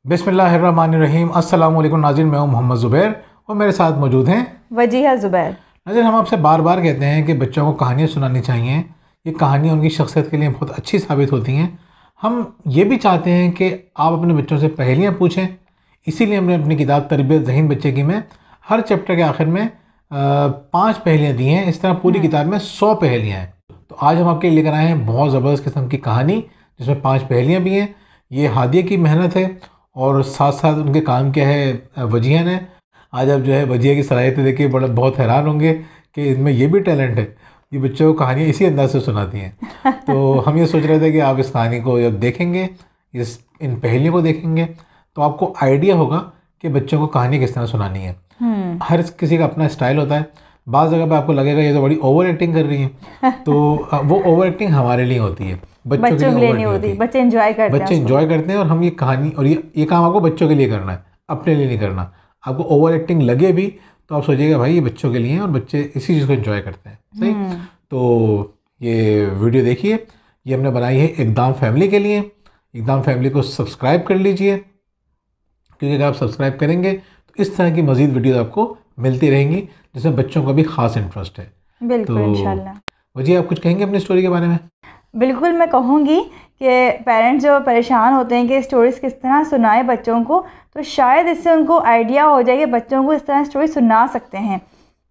बिस्मिल्लाहिर्रहमानिर्रहीम। अस्सलाम वालेकुम नाज़रीन, मैं हूं मोहम्मद ज़ुबैर और मेरे साथ मौजूद हैं वजीहा ज़ुबैर। नाज़रीन, हम आपसे बार बार कहते हैं कि बच्चों को कहानियाँ सुनानी चाहिए। ये कहानियाँ उनकी शख्सियत के लिए बहुत अच्छी साबित होती हैं। हम ये भी चाहते हैं कि आप अपने बच्चों से पहेलियाँ पूछें। इसीलिए हमने अपनी किताब तरबियत ज़हीन बच्चे की में हर चैप्टर के आखिर में 5 पहेलियाँ दी हैं। इस तरह पूरी किताब में 100 पहेलियाँ हैं। तो आज हम आपके लिए लेकर आए हैं बहुत ज़बरदस्त किस्म की कहानी जिसमें 5 पहेलियाँ भी हैं। ये हादिया की मेहनत है और साथ साथ उनके काम क्या है वजीहा ने। आज आप जो है वजीहा की सलाहियतें देखिए बहुत हैरान होंगे कि इनमें ये भी टैलेंट है। ये बच्चों को कहानियाँ इसी अंदाज से सुनाती हैं। तो हम ये सोच रहे थे कि आप इस कहानी को जब देखेंगे, इन पहेलियों को देखेंगे तो आपको आइडिया होगा कि बच्चों को कहानी किस तरह सुनानी है। हर किसी का अपना स्टाइल होता है। बाज़ जगह पे आपको लगेगा ये तो बड़ी ओवर एक्टिंग कर रही हैं, तो वो ओवर एक्टिंग हमारे लिए होती है, बच्चों के लिए नहीं होती। बच्चे एंजॉय करते हैं और हम ये कहानी और ये काम आपको बच्चों के लिए करना है, अपने लिए नहीं करना। आपको ओवर एक्टिंग लगे भी तो आप सोचिएगा भाई ये बच्चों के लिए हैं और बच्चे इसी चीज़ को एंजॉय करते हैं। सही। तो ये वीडियो देखिए, ये हमने बनाई है इक़दाम फैमिली के लिए। इक़दाम फैमिली को सब्सक्राइब कर लीजिए, क्योंकि अगर आप सब्सक्राइब करेंगे तो इस तरह की मज़ीद वीडियो आपको मिलती रहेंगी जिसमें बच्चों का भी ख़ास इंटरेस्ट है। बिल्कुल, तो इंशाल्लाह। वजी आप कुछ कहेंगे अपनी स्टोरी के बारे में? बिल्कुल, मैं कहूँगी कि पेरेंट्स जो परेशान होते हैं कि स्टोरीज़ किस तरह सुनाए बच्चों को, तो शायद इससे उनको आइडिया हो जाए कि बच्चों को इस तरह स्टोरी सुना सकते हैं।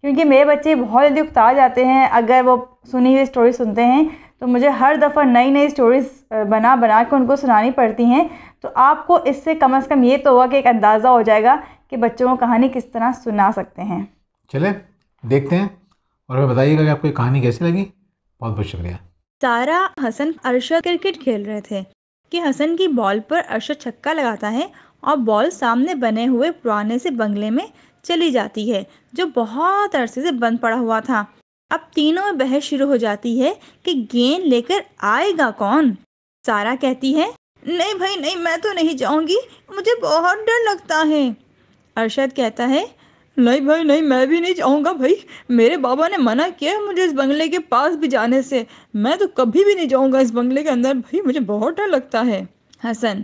क्योंकि मेरे बच्चे बहुत जल्दी उकता जाते हैं अगर वो सुनी हुई स्टोरी सुनते हैं, तो मुझे हर दफ़ा नई नई स्टोरीज़ बना के उनको सुनानी पड़ती हैं। तो आपको इससे कम से कम ये तो होगा कि एक अंदाज़ा हो जाएगा कि बच्चों को कहानी किस तरह सुना सकते हैं। चले देखते हैं और हमें बताइएगा कि आपको ये कहानी कैसी लगी। बहुत बहुत शुक्रिया। सारा, हसन, अरशद क्रिकेट खेल रहे थे कि हसन की बॉल पर अरशद छक्का लगाता है और बॉल सामने बने हुए पुराने से बंगले में चली जाती है जो बहुत अरसे से बंद पड़ा हुआ था। अब तीनों में बहस शुरू हो जाती है कि गेंद लेकर आएगा कौन। सारा कहती है, नहीं भाई नहीं, मैं तो नहीं जाऊंगी, मुझे बहुत डर लगता है। अरशद कहता है, नहीं भाई नहीं, मैं भी नहीं जाऊंगा भाई, मेरे बाबा ने मना किया है मुझे इस बंगले के पास भी जाने से, मैं तो कभी भी नहीं जाऊंगा इस बंगले के अंदर भाई, मुझे बहुत डर लगता है। हसन,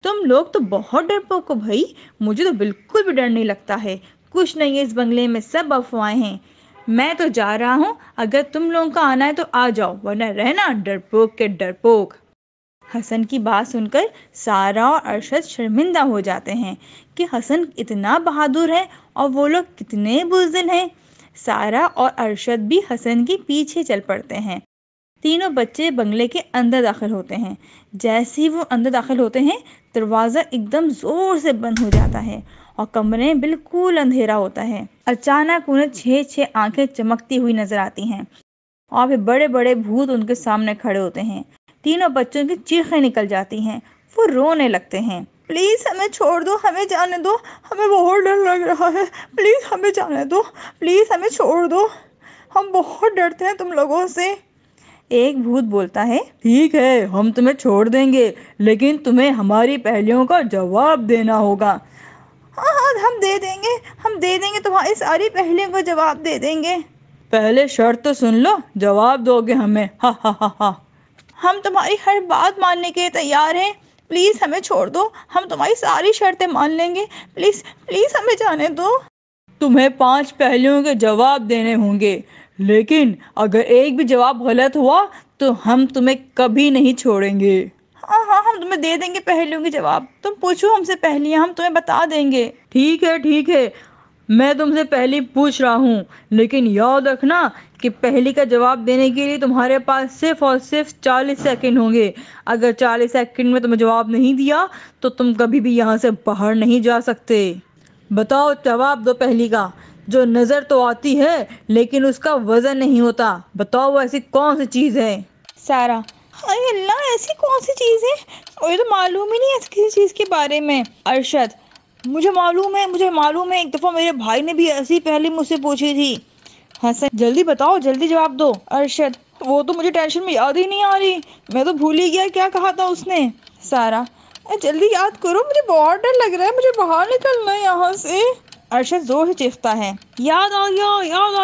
तुम लोग तो बहुत डरपोक हो भाई, मुझे तो बिल्कुल भी डर नहीं लगता है, कुछ नहीं है इस बंगले में, सब अफवाहें हैं, मैं तो जा रहा हूँ, अगर तुम लोगों का आना है तो आ जाओ, वरना रहना डरपोक के डरपोक। हसन की बात सुनकर सारा और अरशद शर्मिंदा हो जाते हैं कि हसन इतना बहादुर है और वो लोग कितने बुज़दिल हैं। सारा और अरशद भी हसन के पीछे चल पड़ते हैं। तीनों बच्चे बंगले के अंदर दाखिल होते हैं। जैसे ही वो अंदर दाखिल होते हैं, दरवाज़ा एकदम ज़ोर से बंद हो जाता है और कमरे में बिल्कुल अंधेरा होता है। अचानक उन्हें 6 आंखें चमकती हुई नज़र आती हैं और फिर बड़े बड़े भूत उनके सामने खड़े होते हैं। तीनों बच्चों की चीखें निकल जाती हैं, वो रोने लगते हैं। प्लीज़ हमें छोड़ दो, हमें जाने दो, हमें बहुत डर लग रहा है, प्लीज़ हमें जाने दो, प्लीज़ हमें छोड़ दो, हम बहुत डरते हैं तुम लोगों से। एक भूत बोलता है, ठीक है हम तुम्हें छोड़ देंगे, लेकिन तुम्हें हमारी पहेलियों का जवाब देना होगा। हाँ हाँ हम दे देंगे तुम्हारी सारी पहेलियों का जवाब दे देंगे। पहले शर्त तो सुन लो, जवाब दोगे हमें। हा हा हा हा। हम तुम्हारी हर बात मानने के लिए तैयार हैं, प्लीज़ हमें छोड़ दो, हम तुम्हारी सारी शर्तें मान लेंगे, प्लीज़ प्लीज़ हमें जाने दो। तुम्हें 5 पहेलियों के जवाब देने होंगे, लेकिन अगर एक भी जवाब गलत हुआ तो हम तुम्हें कभी नहीं छोड़ेंगे। हाँ हाँ हम तुम्हें दे देंगे पहेलियों के जवाब, तुम पूछो हमसे पहेलियाँ, हम तुम्हें बता देंगे। ठीक है, मैं तुमसे पहली पूछ रहा हूँ, लेकिन याद रखना कि पहली का जवाब देने के लिए तुम्हारे पास सिर्फ और सिर्फ 40 सेकंड होंगे। अगर 40 सेकंड में तुमने जवाब नहीं दिया तो तुम कभी भी यहाँ से बाहर नहीं जा सकते। बताओ, जवाब दो पहली का। जो नज़र तो आती है लेकिन उसका वज़न नहीं होता, बताओ वो ऐसी कौन सी चीज़ है। सारा, हाय अल्लाह, ऐसी कौन सी चीज़ है, मुझे तो मालूम ही नहीं है किसी चीज़ के बारे में। अरशद, मुझे मालूम है, एक दफ़ा मेरे भाई ने भी ऐसी पहले मुझसे पूछी थी। हसन, जल्दी बताओ, जल्दी जवाब दो। अरशद, वो तो मुझे टेंशन में याद ही नहीं आ रही, मैं तो भूल ही गया क्या कहा था उसने। सारा, जल्दी याद करो, मुझे बहुत डर लग रहा है, मुझे बाहर निकलना है यहाँ से। अरशद जोर से चीखता है, याद आ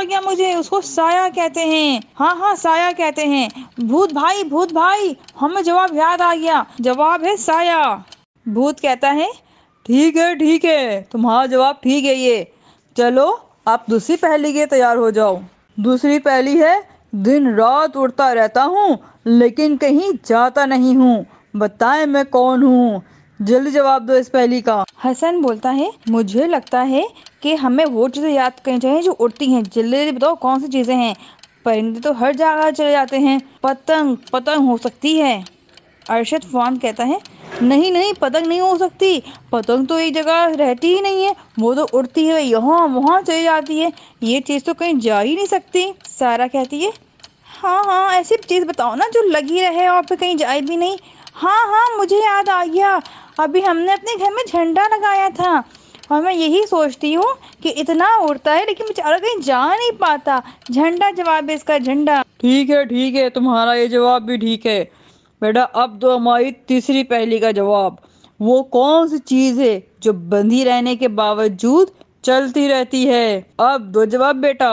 गया मुझे, उसको साया कहते हैं। हाँ साया कहते हैं। भूत भाई, हमें जवाब याद आ गया, जवाब है साया। भूत कहता है, ٹھیک ہے تمہارا جواب ٹھیک ہے یہ. چلو آپ دوسری پہلی کے تیار ہو جاؤ. دوسری پہلی ہے دن رات اڑتا رہتا ہوں لیکن کہیں جاتا نہیں ہوں. بتائیں میں کون ہوں؟ جلدی جواب دو اس پہلی کا. حسن بولتا ہے مجھے لگتا ہے کہ ہمیں وہ چیزیں یاد کرنی چاہیے جو اڑتی ہیں. جلدی جلدی بتاؤ کون سی چیزیں ہیں. پرندے تو ہر جگہ چلے جاتے ہیں. پتنگ ہو سکتی ہے. ارشد فوراً کہتا ہے نہیں پتنگ نہیں ہو سکتی. پتنگ تو ایک جگہ رہتی ہی نہیں ہے. وہ تو اڑتی ہے یہاں وہاں چلی جاتی ہے. یہ چیز تو کہیں جا ہی نہیں سکتی. سارا کہتی ہے ہاں ایسی چیز بتاؤ نا جو لگی رہے اور پھر کہیں جائے بھی نہیں. ہاں مجھے یاد آ گیا. ابھی ہم نے اپنے گھر میں جھنڈا لگایا تھا اور میں یہی سوچتی ہوں کہ اتنا اڑتا ہے لیکن بیچارہ کہیں جا نہیں پاتا. جھنڈا جواب ہے اس کا, جھنڈا. ٹھیک ہے تمہارا یہ جواب بھی ٹھیک ہے. بیٹا اب دو ہماری تیسری پہلی کا جواب. وہ کون سی چیز ہے جو بندھی رہنے کے باوجود چلتی رہتی ہے؟ اب دو جواب بیٹا.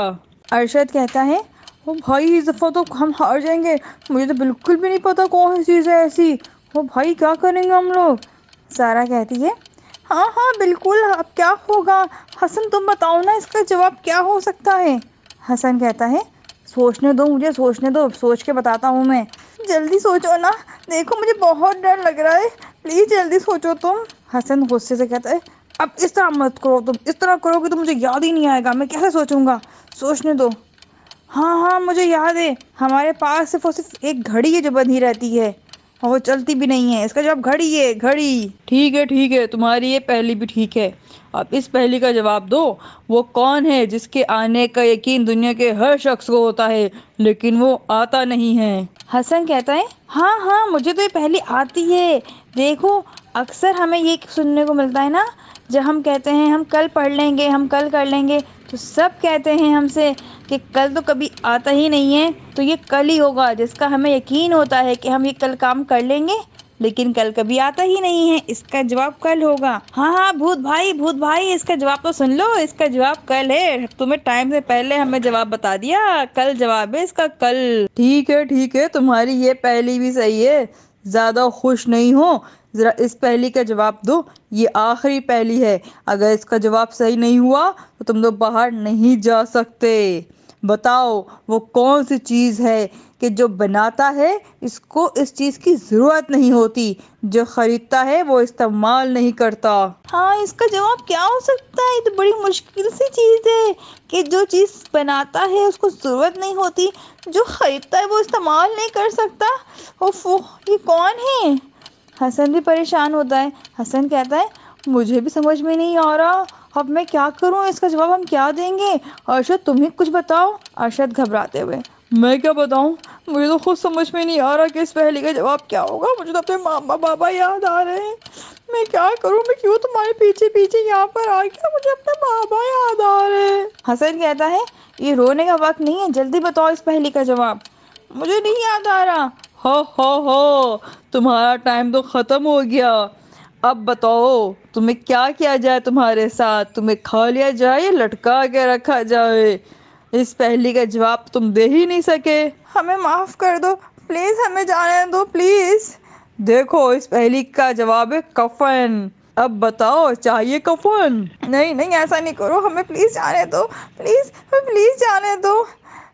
ارشد کہتا ہے او بھائی اس دفعہ تو ہم ہار جائیں گے. مجھے تو بالکل بھی نہیں پتا کون سی چیز ہے ایسی. او بھائی کیا کریں گے ہم لوگ؟ سارا کہتی ہے ہاں بالکل. اب کیا ہوگا؟ حسن تم بتاؤ نا اس کا جواب کیا ہو سکتا ہے. حسن کہتا ہے سوچنے دو مجھے, سوچنے دو, سوچ کے بتاتا ہوں میں. جلدی سوچو نا, دیکھو مجھے بہت ڈر لگ رہا ہے. پلیز جلدی سوچو تم. حسن غصے سے کہتا ہے اب اس طرح مت کرو, تم اس طرح کرو گے تو مجھے یاد ہی نہیں آئے گا. میں کیسے سوچوں گا؟ سوچنے دو. ہاں مجھے یاد ہے. ہمارے پاس صرف ایک گھڑی ہے جو بندھی رہتی ہے اور وہ چلتی بھی نہیں ہے. اس کا جواب گھڑی ہے, گھڑی. ٹھیک ہے تمہاری یہ پہلی بھی ٹھیک ہے. اب اس پہلی کا جواب دو. وہ کون ہے جس کے آنے کا یقین دنیا کے ہر شخص کو ہوتا ہے لیکن وہ آتا نہیں ہے؟ حسن کہتا ہے ہاں مجھے تو یہ پہلی آتی ہے. دیکھو اکثر ہمیں یہ سننے کو ملتا ہے نا, جب ہم کہتے ہیں ہم کل پڑھ لیں گے, ہم کل کر لیں گے, تو سب کہتے ہیں ہم سے کہ کل تو کبھی آتا ہی نہیں ہے. تو یہ کل ہی ہوگا جس کا ہمیں یقین ہوتا ہے کہ ہم یہ کل کام کر لیں گے لیکن کل کبھی آتا ہی نہیں ہے. اس کا جواب کل ہوگا. ہاں بھوت بھائی اس کا جواب تو سن لو. اس کا جواب کل ہے. تمہیں ٹائم سے پہلے ہمیں جواب بتا دیا. کل جواب ہے اس کا, کل. ٹھیک ہے تمہاری یہ پہلی بھی صحیح ہے. زیادہ خوش نہیں ہو, ذرا اس پہلی کا جواب دو. یہ آخری پہلی ہے. اگر اس کا جواب صحیح نہیں ہوا تو تم لوگ باہر نہیں جا سکتے. بتاؤ وہ کون سی چیز ہے کہ جو بناتا ہے اس کو اس چیز کی ضرورت نہیں ہوتی, جو خریدتا ہے وہ استعمال نہیں کرتا؟ ہاں اس کا جواب کیا ہو سکتا ہے؟ یہ تو بڑی مشکل سی چیز ہے کہ جو چیز بناتا ہے اس کو ضرورت نہیں ہوتی, جو خریدتا ہے وہ استعمال نہیں کر سکتا. اوف یہ کون ہے؟ حسن بھی پریشان ہوتا ہے. حسن کہتا ہے مجھے بھی سمجھ میں نہیں آ رہا. اب میں کیا کروں؟ اس کا جواب ہم کیا دیں گے؟ ارشد تم ہی کچھ بتاؤ. ارشد گھبراتے ہوئے میں کیا بتاؤں؟ مجھے تو خود سمجھ میں نہیں آ رہا کہ اس پہلی کا جواب کیا ہوگا. مجھے تو اپنے ماما بابا یاد آ رہے ہیں. میں کیا کروں؟ میں کیوں تمہارے پیچھے یہاں پر آ گیا؟ مجھے اپنے بابا یاد آ رہے ہیں. حسن کہتا ہے یہ رونے کا وقت نہیں ہے, جلدی بتاؤ اس پہلی کا جواب. مجھے نہیں یاد آ رہا. ہو تمہارا ٹائم تو ختم ہو گیا. اب بتاؤ تمہیں کیا کیا جائے تمہارے ساتھ؟ تمہیں کھا لیا جائے یا لٹکا کے رکھا جائے؟ اس پہلی کا جواب تم دے ہی نہیں سکے. ہمیں معاف کر دو پلیز, ہمیں جانے دو پلیز. دیکھو اس پہلی کا جواب ہے کفن. اب بتاؤ چاہیے کفن؟ نہیں ایسا نہیں کرو, ہمیں پلیز جانے دو, پلیز جانے دو.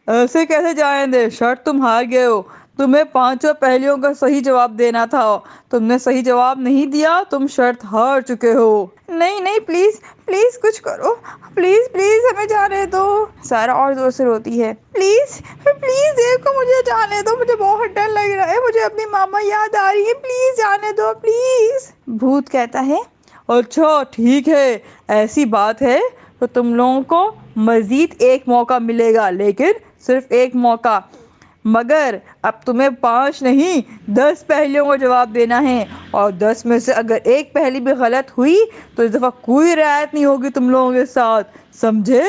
ایسے کیسے جانے دے؟ شرط تم ہار گئے ہو. تمہیں پانچوں پہلیوں کا صحیح جواب دینا تھا. تم نے صحیح جواب نہیں دیا, تم شرط ہار چکے ہو. نہیں پلیز کچھ کرو, پلیز ہمیں جانے دو. سارا اور زور سے روتی ہے پلیز دیکھو مجھے جانے دو, مجھے بہت ڈر لگ رہا ہے, مجھے اپنی ماما یاد آ رہی ہے, پلیز جانے دو پلیز. بھوت کہتا ہے اچھا ٹھیک ہے, ایسی بات ہے تو تم لوگوں کو مزید ایک موقع ملے گا, لیکن صرف ایک موقع. مگر اب تمہیں 5 نہیں 10 پہلیوں کا جواب دینا ہے, اور 10 میں سے اگر ایک پہلی بھی غلط ہوئی تو اس دفعہ کوئی رعایت نہیں ہوگی تم لوگوں کے ساتھ, سمجھے؟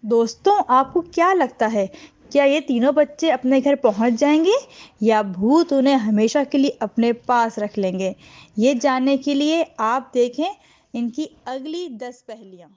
دوستوں آپ کو کیا لگتا ہے, کیا یہ تینوں بچے اپنے گھر پہنچ جائیں گے یا بھوت انہیں ہمیشہ کے لیے اپنے پاس رکھ لیں گے؟ یہ جاننے کے لیے آپ دیکھیں ان کی اگلی 10 پہلیاں.